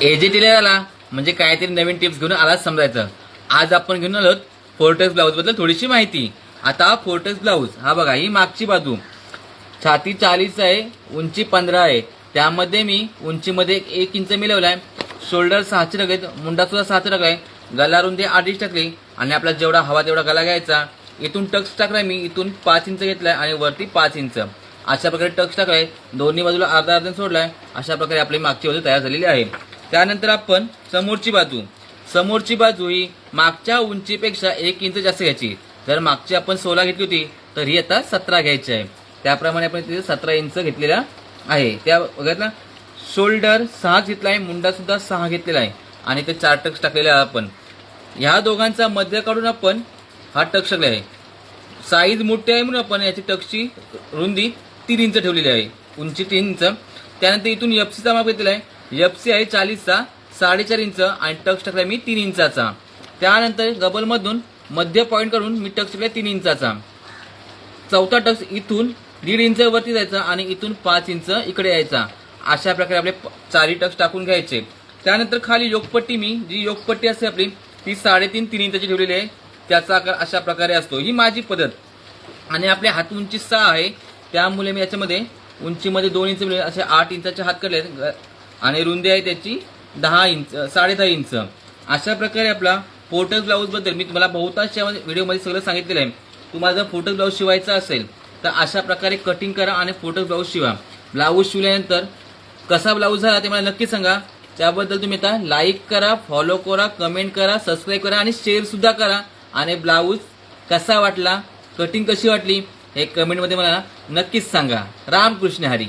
एजेटीला म्हणजे काहीतरी नवीन टिप्स घेऊन आलाच समजायचं. आज आपण घेऊन आलो फोर्टेक्स ब्लाऊज बद्दल थोडीशी माहिती. आता फोर्टेक्स ब्लाऊज हा बघा, ही मागची बाजू छाती 40 आहे, उंची 15 आहे. त्यामध्ये मी उंचीमध्ये 1 इंच मिळवलाय. शोल्डर 6चे टाकले, मुंडा सुद्धा 6चा टाकलाय, गला रुंदी 8 इंच टाकली आणि आपला जेवढा हवा तेवढा गला घ्यायचा. इथून टक्स टाकलाय मी, इथून 5 इंच घेतलाय आणि वरती 5 इंच अशा प्रकारे टक्स टाकलाय. दोन्ही बाजूला अर्धा अर्धा सोडलाय. अशा प्रकारे आपली मागची बाजू तयार झालेली आहे. त्यानंतर आपण समोरची बाजू ही मागच्या उंचीपेक्षा 1 इंच जास्त घ्यायची. जर मागची आपण 16 घेतली होती तर ही आता 17 घ्यायची आहे. त्याप्रमाणे आपण तिथे 17 इंच घेतलेला आहे. त्या बघा, शोल्डर 6 घेतलाय, मुंडा सुद्धा 6 घेतलेला आहे आणि ते 4 टक्स टाकलेले आहे. आपण ह्या दोघांचा मध्य काढून आपण हा टक्स टाकला आहे. साईज मोठी आहे म्हणून आपण याची टक्सची रुंदी 3 इंच ठेवलेली आहे, उंची 3 इंच. त्यानंतर इथून एफसीचा माप घेतलेला आहे. एफसी आहे 40चा, 4.5 इंच आणि टक्स टाकलाय मी 3 इंचाचा. त्यानंतर गबलमधून मध्य पॉईंट काढून मी टक्स टाकलाय 3 इंचाचा. चौथा टक्स इथून 1.5 इंच वरती जायचा आणि इथून 5 इंच इकडे यायचा. अशा प्रकारे आपले 4 टक्स टाकून घ्यायचे. त्यानंतर खाली योगपट्टी, मी जी योगपट्टी असते आपली ती 3.5-3 इंचाची ठेवलेली आहे. त्याचा आकार अशा प्रकारे असतो. ही माझी पद्धत. आणि आपले हात उंची 6 आहे, त्यामुळे मी याच्यामध्ये उंचीमध्ये 2 इंच मिळेल असे 8 इंचाचे हात काढले आणि रुंदी आहे त्याची 10 इंच, 10.5 इंच. अशा प्रकारे आपला फोर्टेक्स ब्लाऊज बद्दल मी तुम्हाला बहुतांश व्हिडिओमध्ये सगळं सांगितलेलं आहे. तुम्हाला जर फोर्टेक्स ब्लाऊज शिवायचा असेल तर अशा प्रकारे कटिंग करा आणि फोर्टेक्स ब्लाऊज शिवा. ब्लाऊज शिवल्यानंतर कसा ब्लाऊज झाला ते मला नक्की सांगा. त्याबद्दल तुम्ही आता लाईक करा, फॉलो करा, कमेंट करा, सबस्क्राईब करा आणि शेअर सुद्धा करा. आणि ब्लाऊज कसा वाटला, कटिंग कशी वाटली हे कमेंटमध्ये मला नक्कीच सांगा. रामकृष्ण हरी.